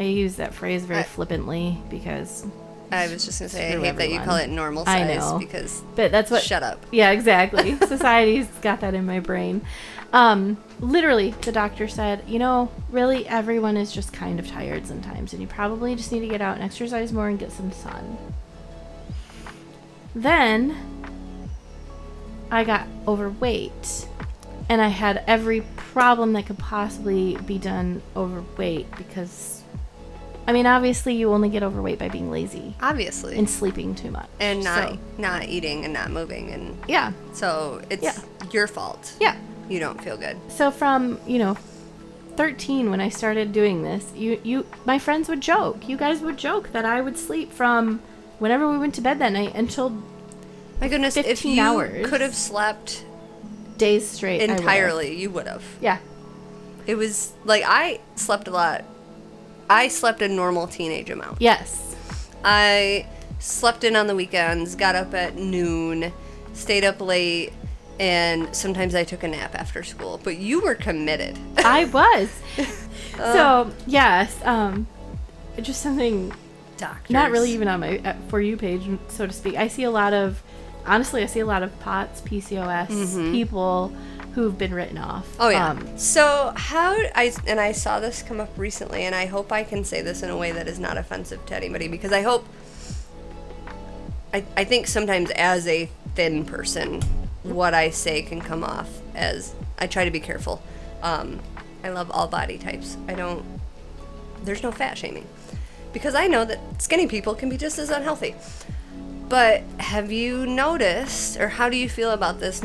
use that phrase very flippantly because I was just going to say, I hate that you call it normal I size know. because but that's what. Shut up. Yeah, exactly. Society's got that in my brain. Literally, the doctor said, really everyone is just kind of tired sometimes, and you probably just need to get out and exercise more and get some sun. Then I got overweight, and I had every problem that could possibly be done overweight because, I mean, obviously you only get overweight by being lazy. Obviously. And sleeping too much. And not eating and not moving. And yeah. So it's your fault. Yeah. You don't feel good. So from, 13 when I started doing this, my friends would joke. You guys would joke that I would sleep from whenever we went to bed that night until my goodness, 15 if you hours. could have slept days straight entirely, you would have. Yeah. It was like I slept a lot. I slept a normal teenage amount. Yes. I slept in on the weekends, got up at noon, stayed up late, and sometimes I took a nap after school. But you were committed. I was. So, yes, just something Doctors. not really even on my For You page, so to speak. I see a lot of POTS, PCOS people who've been written off. Oh, yeah. So I saw this come up recently, and I hope I can say this in a way that is not offensive to anybody, because I think sometimes as a thin person, what I say can come off as, I try to be careful. I love all body types. There's no fat shaming, because I know that skinny people can be just as unhealthy. But have you noticed, or how do you feel about this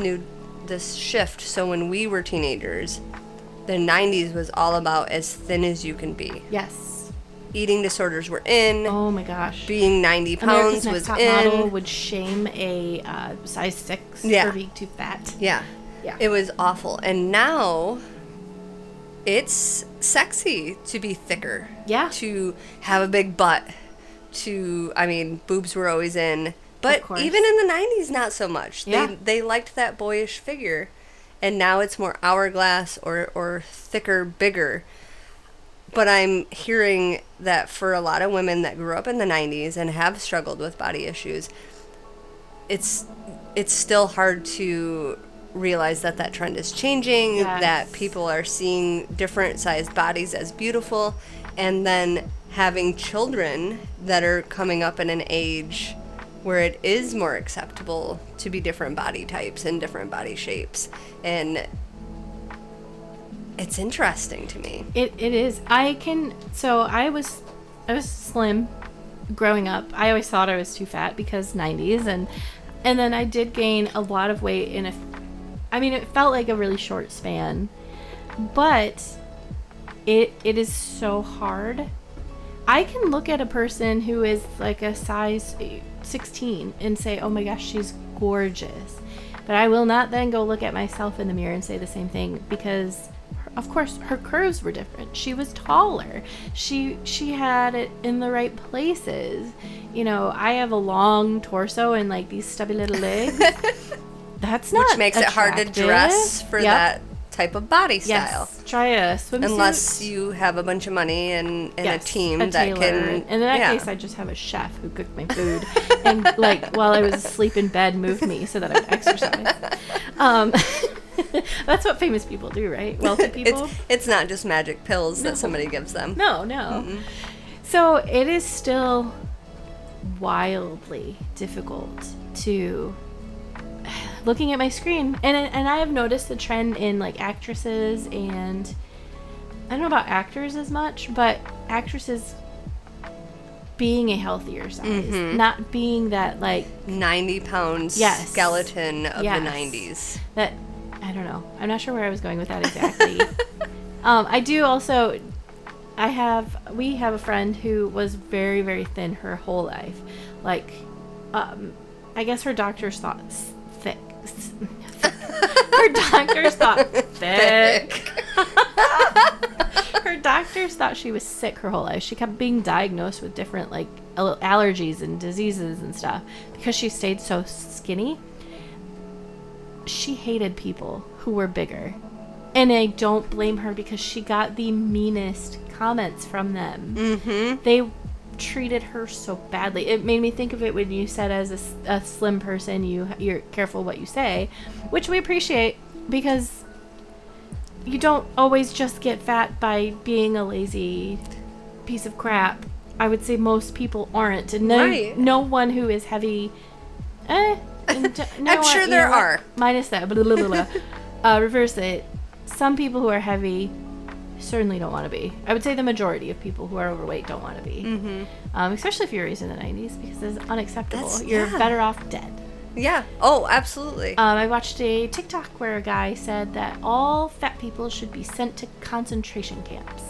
shift? So when we were teenagers, the 90s was all about as thin as you can be. Yes. Eating disorders were in. Oh my gosh. Being 90 America's pounds Next was Top in. Model would shame a size 6 for being too fat. Yeah. Yeah. It was awful. And now it's sexy to be thicker. Yeah. To have a big butt. Boobs were always in. But even in the 90s, not so much. Yeah. They liked that boyish figure. And now it's more hourglass or thicker, bigger. But I'm hearing that for a lot of women that grew up in the 90s and have struggled with body issues, it's still hard to realize that trend is changing, that people are seeing different sized bodies as beautiful, and then having children that are coming up in an age where it is more acceptable to be different body types and different body shapes. And it's interesting to me. It is. I was slim growing up. I always thought I was too fat because 90s, and then I did gain a lot of weight it felt like a really short span. But it is so hard. I can look at a person who is like a size 16 and say, "Oh my gosh, she's gorgeous." But I will not then go look at myself in the mirror and say the same thing, because Of course, her curves were different. She was taller. She had it in the right places. You know, I have a long torso and like these stubby little legs. That's not which makes attractive. it hard to dress for that type of body style. Yes, try a swimsuit. Unless you have a bunch of money and a team that tailor. can. And in that case, I just have a chef who cooked my food and, like, while I was asleep in bed, moved me so that I would exercise. That's what famous people do, right? Wealthy people. It's not just magic pills that somebody gives them. No. Mm-mm. So it is still wildly difficult to looking at my screen, and I have noticed the trend in like actresses, and I don't know about actors as much, but actresses being a healthier size, not being that like 90 pounds skeleton of the 90s. That, I don't know. I'm not sure where I was going with that exactly. I do also. We have a friend who was very, very thin her whole life. Like, I guess her doctors thought thick. Her doctors thought thick. Her doctors thought she was sick her whole life. She kept being diagnosed with different like allergies and diseases and stuff because she stayed so skinny. She hated people who were bigger. And I don't blame her because she got the meanest comments from them. Mm-hmm. They treated her so badly. It made me think of it when you said as a slim person, you're careful what you say, which we appreciate because you don't always just get fat by being a lazy piece of crap. I would say most people aren't. And no one who is heavy... I'm sure there are. Minus that. Blah, blah, blah, blah. Reverse it. Some people who are heavy certainly don't want to be. I would say the majority of people who are overweight don't want to be. Mm-hmm. Especially if you're raised in the 90s, because it's unacceptable. You're better off dead. Yeah. Oh, absolutely. I watched a TikTok where a guy said that all fat people should be sent to concentration camps.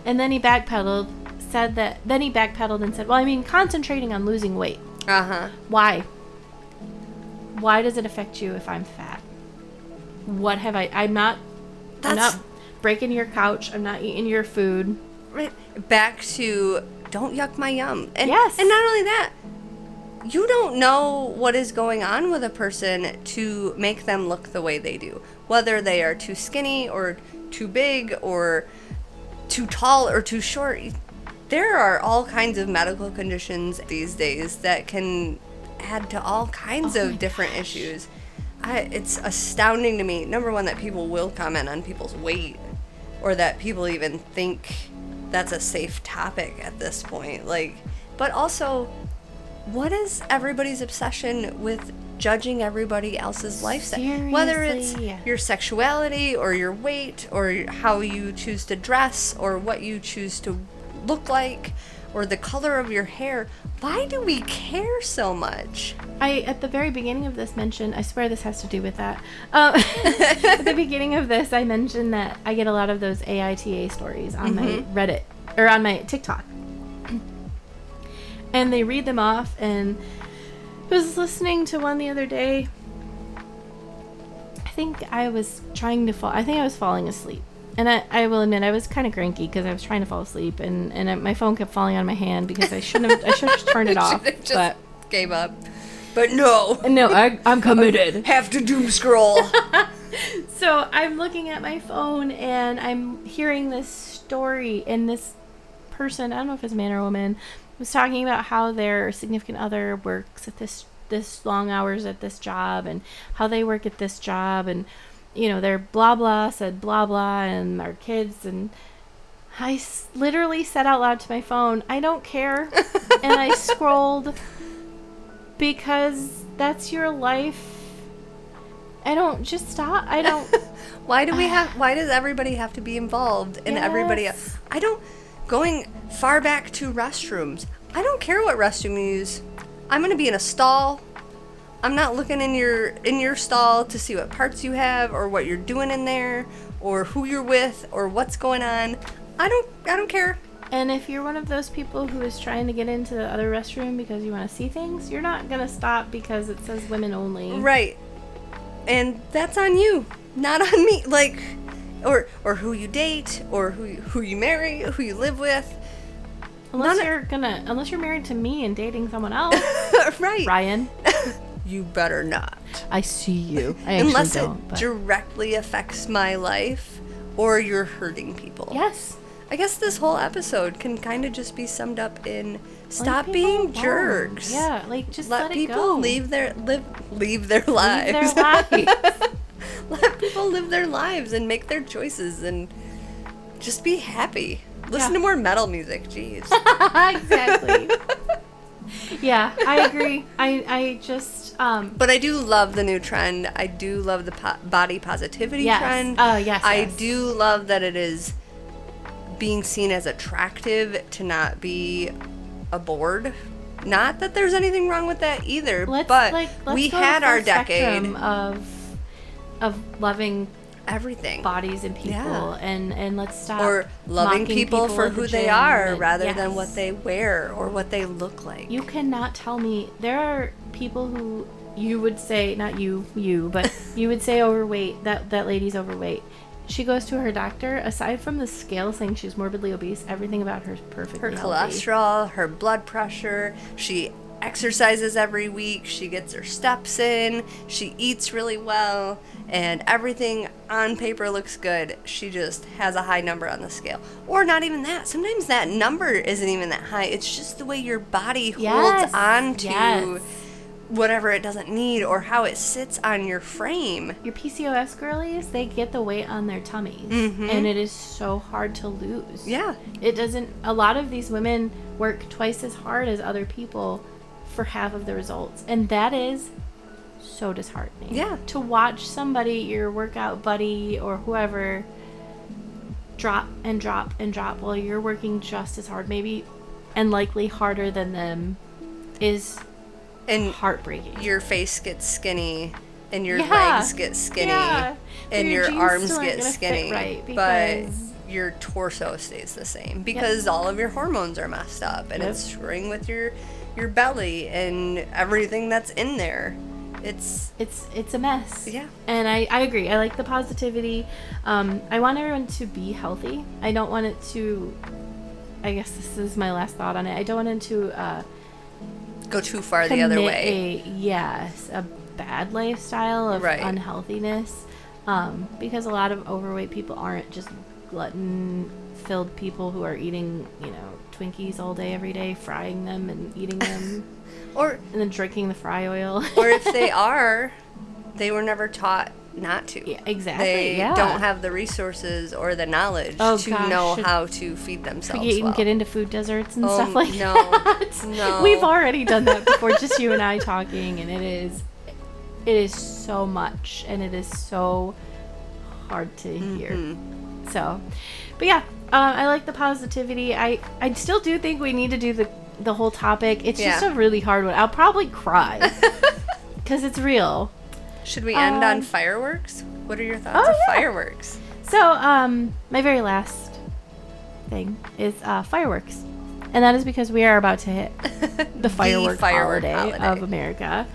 And then he backpedaled, and said, well, I mean, concentrating on losing weight. Uh-huh. Why? Why does it affect you if I'm fat? What have I'm not breaking your couch. I'm not eating your food. Right. Back to don't yuck my yum. And, yes. And not only that, you don't know what is going on with a person to make them look the way they do. Whether they are too skinny or too big or too tall or too short. There are all kinds of medical conditions these days that can add to all kinds of different issues. It's astounding to me, number one, that people will comment on people's weight or that people even think that's a safe topic at this point. Like, but also, what is everybody's obsession with judging everybody else's lifestyle? Seriously? Whether it's your sexuality or your weight or how you choose to dress or what you choose to look like or the color of your hair. Why do we care so much? At the very beginning of this mentioned, I swear this has to do with that. At the beginning of this, I mentioned that I get a lot of those AITA stories on my Reddit or on my TikTok. And they read them off, and I was listening to one the other day. I think I was falling asleep. And I will admit, I was kind of cranky because I was trying to fall asleep, and my phone kept falling on my hand because I should have just turned it off. But gave up. But no, I'm committed. Have to doom scroll. So I'm looking at my phone and I'm hearing this story, and this person, I don't know if it's a man or a woman, was talking about how their significant other works at this long hours at this job, and how they work at this job, and you know, they're blah blah said blah blah, and our kids, and I literally said out loud to my phone, I don't care. And I scrolled because that's your life. I don't, just stop. I don't. Why does everybody have to be involved in everybody else? Going far back to restrooms, I don't care what restroom you use. I'm going to be in a stall. I'm not looking in your stall to see what parts you have or what you're doing in there or who you're with or what's going on. I don't care. And if you're one of those people who is trying to get into the other restroom because you want to see things, you're not going to stop because it says women only. Right. And that's on you, not on me. Like, or who you date, or who you marry, who you live with. Unless you're married to me and dating someone else. Right. Ryan. You better not. I see you. I actually Unless don't. it But directly affects my life, or you're hurting people. yes. I guess this whole episode can kind of just be summed up in stop Leave people being alone. jerks. Yeah, like just let it people go. leave their lives. Live their lives. Let people live their lives and make their choices and just be happy. Listen to more metal music, jeez. Exactly. Yeah, I agree. I just But I do love the new trend. I do love the body positivity trend. Yes. I do love that it is being seen as attractive to not be a bored. Not that there's anything wrong with that either, but we had our decade of loving everything, bodies and people, and let's stop or loving people for who they are rather yes. than what they wear or what they look like. You cannot tell me there are people who you would say, not you, but you would say overweight, that lady's overweight. She goes to her doctor. Aside from the scale saying she's morbidly obese, everything about her is perfectly her healthy. cholesterol, her blood pressure, she exercises every week, she gets her steps in, she eats really well, and everything on paper looks good. She just has a high number on the scale. Or not even that. Sometimes that number isn't even that high. It's just the way your body holds on to whatever it doesn't need, or how it sits on your frame. Your PCOS girlies, they get the weight on their tummies, and it is so hard to lose. Yeah. A lot of these women work twice as hard as other people for half of the results, and that is so disheartening. Yeah. To watch somebody, your workout buddy or whoever, drop and drop and drop while you're working just as hard, maybe, and likely harder than them, is heartbreaking. Your face gets skinny, and your legs get skinny, and your arms get skinny, but your torso stays the same because all of your hormones are messed up, and it's screwing with your belly and everything that's in there. It's a mess. Yeah. And I agree. I like the positivity. I want everyone to be healthy. I don't want it to, I guess this is my last thought on it, I don't want it to go too far the other way. A bad lifestyle of unhealthiness. Because a lot of overweight people aren't just glutton-filled people who are eating, Twinkies all day, every day, frying them and eating them. And then drinking the fry oil. Or if they are, they were never taught not to. Yeah, exactly. They don't have the resources or the knowledge to know how to feed themselves well. Get into food deserts and stuff like that. No. We've already done that before, just you and I talking, and it is so much, and it is so hard to hear. So, but yeah, I like the positivity. I still do think we need to do the whole topic. It's just a really hard one. I'll probably cry because it's real. Should we end on fireworks? What are your thoughts of fireworks? So, my very last thing is fireworks. And that is because we are about to hit the firework holiday of America,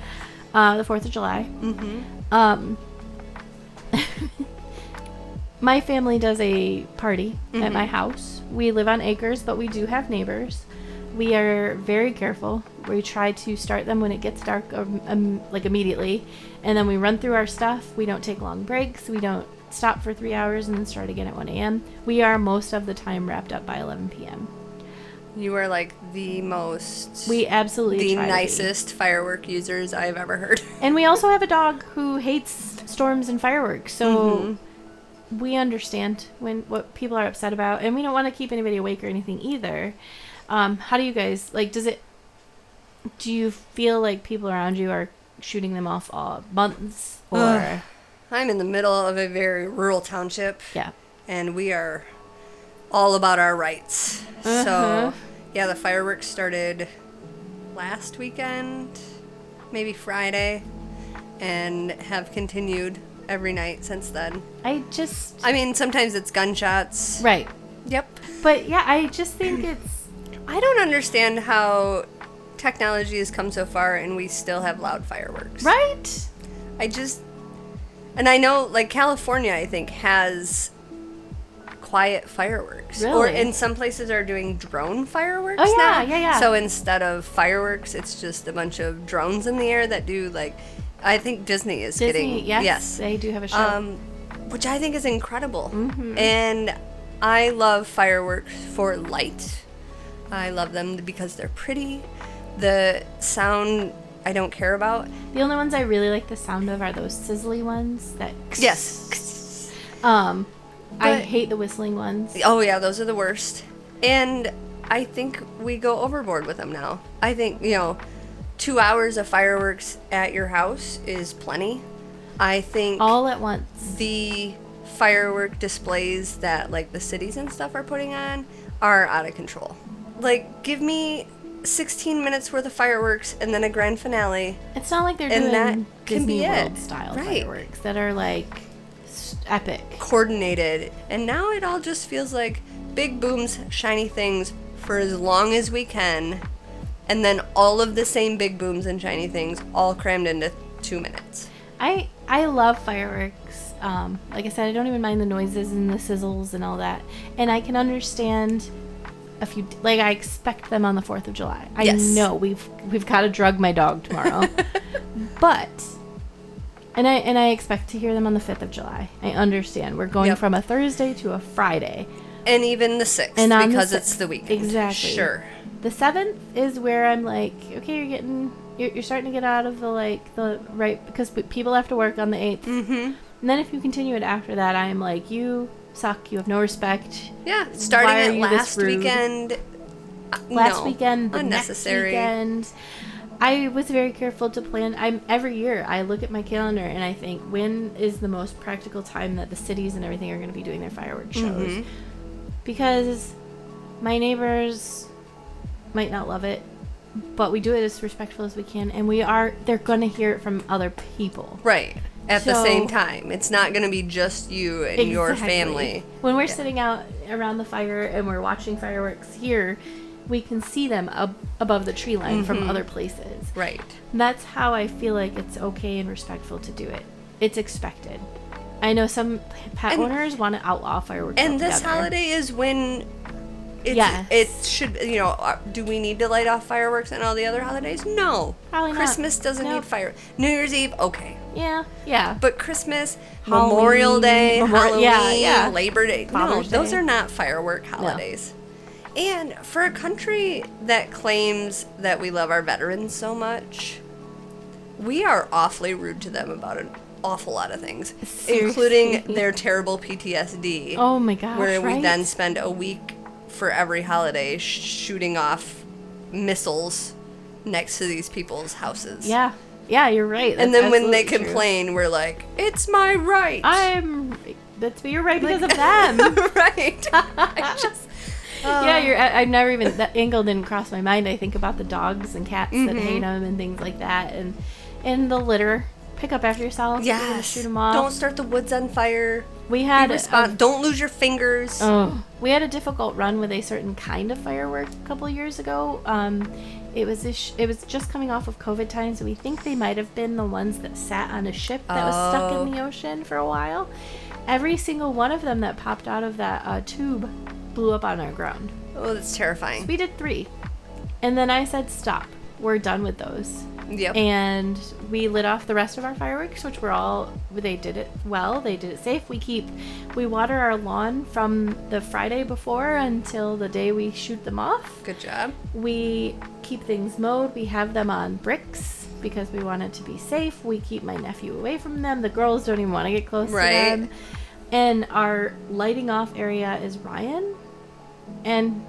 the 4th of July. My family does a party at my house. We live on acres, but we do have neighbors. We are very careful. We try to start them when it gets dark, like immediately, and then we run through our stuff. We don't take long breaks. We don't stop for 3 hours and then start again at 1 a.m. We are most of the time wrapped up by 11 p.m. You are like the most... We absolutely the nicest firework users I've ever heard. And we also have a dog who hates storms and fireworks, so we understand what people are upset about, and we don't want to keep anybody awake or anything either. How do you guys, do you feel like people around you are shooting them off all months, or... I'm in the middle of a very rural township. Yeah. And we are all about our rights. So, yeah, the fireworks started last weekend, maybe Friday, and have continued every night since then. I mean, sometimes it's gunshots. Right. Yep. But, yeah, I just think it's... I don't understand how technology has come so far and we still have loud fireworks. Right? And I know, California, I think, has quiet fireworks. Really? Or in some places are doing drone fireworks Oh, yeah, now. yeah. So instead of fireworks, it's just a bunch of drones in the air that do, like, I think Disney is getting... Yes, they do have a show. Which I think is incredible. Mm-hmm. And I love fireworks for light. I love them because they're pretty. The sound I don't care about. The only ones I really like the sound of are those sizzly ones that... Yes. I hate the whistling ones. Oh, yeah, those are the worst. And I think we go overboard with them now. I think, 2 hours of fireworks at your house is plenty. I think... All at once. The firework displays that, like, the cities and stuff are putting on are out of control. Like, give me 16 minutes worth of fireworks and then a grand finale. It's not like they're and doing that can Disney be World it. style Right. fireworks that are like epic, coordinated, and now it all just feels like big booms, shiny things for as long as we can, and then all of the same big booms and shiny things all crammed into 2 minutes. I love fireworks. Like I said, I don't even mind the noises and the sizzles and all that, and I can understand I expect them on the 4th of July. I know we've got to drug my dog tomorrow. But and I expect to hear them on the 5th of July. I understand. We're going from a Thursday to a Friday. And even the 6th, and because it's the weekend. Exactly. Sure. The 7th is where I'm like, okay, you're starting to get out of the right, because people have to work on the 8th. Mm-hmm. And then if you continue it after that, I'm like, you suck. You have no respect. Yeah, starting it last weekend. Weekend, the unnecessary. Next weekend. I was very careful to plan. Every year I look at my calendar and I think, when is the most practical time that the cities and everything are going to be doing their fireworks shows? Mm-hmm. Because my neighbors might not love it, but we do it as respectful as we can, and they're going to hear it from other people. Right. At the same time. It's not going to be just you and your family. When we're sitting out around the fire and we're watching fireworks here, we can see them above the tree line from other places. Right. And that's how I feel like it's okay and respectful to do it. It's expected. I know some pet owners want to outlaw fireworks. And this holiday is when it should, do we need to light off fireworks on all the other holidays? No. Probably not. Christmas doesn't need fire. New Year's Eve, okay. Yeah. But Christmas, Halloween, Memorial Day, Halloween, Labor Day, Father's Day. Those are not firework holidays. No. And for a country that claims that we love our veterans so much, we are awfully rude to them about an awful lot of things, including their terrible PTSD. Oh my gosh, where we then spend a week for every holiday shooting off missiles next to these people's houses. Yeah, you're right. And then when they complain, we're like, it's my right. You're right because of them. Right. I've never even, that angle didn't cross my mind. I think about the dogs and cats that hate them and things like that, and the litter. Pick up after yourself. Yes. Shoot them off. Don't start the woods on fire. We had don't lose your fingers. Oh, we had a difficult run with a certain kind of firework a couple of years ago. It was just coming off of COVID times, so we think they might have been the ones that sat on a ship that was stuck in the ocean for a while. Every single one of them that popped out of that tube blew up on our ground. Oh, that's terrifying. So we did 3, and then I said, "Stop. We're done with those." Yep. And we lit off the rest of our fireworks, which they did it well. They did it safe. We water our lawn from the Friday before until the day we shoot them off. Good job. We keep things mowed. We have them on bricks because we want it to be safe. We keep my nephew away from them. The girls don't even want to get close to them. And our lighting off area is Ryan. And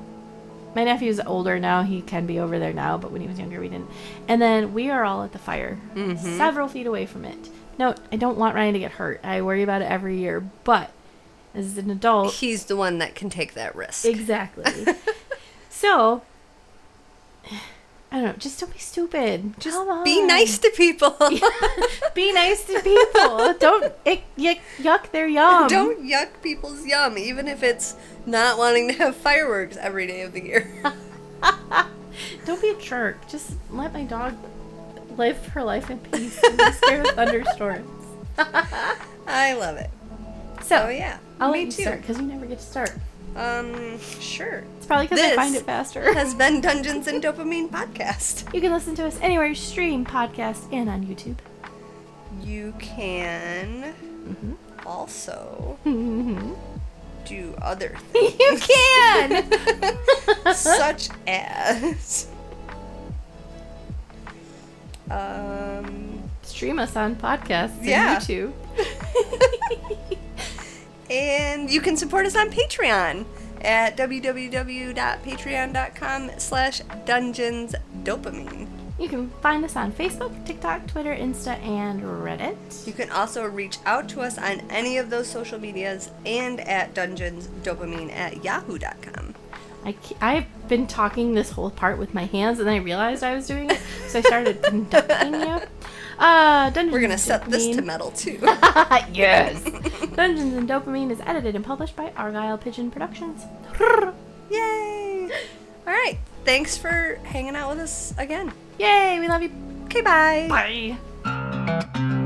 my nephew's older now. He can be over there now, but when he was younger, we didn't. And then we are all at the fire, several feet away from it. No, I don't want Ryan to get hurt. I worry about it every year. But as an adult... He's the one that can take that risk. Exactly. So, I don't know. Just don't be stupid. Just be nice to people. Be nice to people. Don't yuck their yum. Don't yuck people's yum, even if it's not wanting to have fireworks every day of the year. Don't be a jerk. Just let my dog live her life in peace and be scared of thunderstorms. I love it. So, Oh, yeah. I'll Me let you too. start because you never get to start. Sure. It's probably because I find it faster. Has been Dungeons and Dopamine Podcast. You can listen to us anywhere you stream podcasts and on YouTube. You can also do other things. You can! Such as... Stream us on podcasts and Yeah. YouTube. And you can support us on Patreon at www.patreon.com/dungeonsdopamine. You can find us on Facebook, TikTok, Twitter, Insta, and Reddit. You can also reach out to us on any of those social medias and at dungeonsdopamine@yahoo.com. I've been talking this whole part with my hands, and then I realized I was doing it, so I started conducting you. Dungeons We're going to and set this to Dopamine. metal, too. Yes! Dungeons and Dopamine is edited and published by Argyle Pigeon Productions. Yay! All right. Thanks for hanging out with us again. Yay! We love you. Okay, bye. Bye!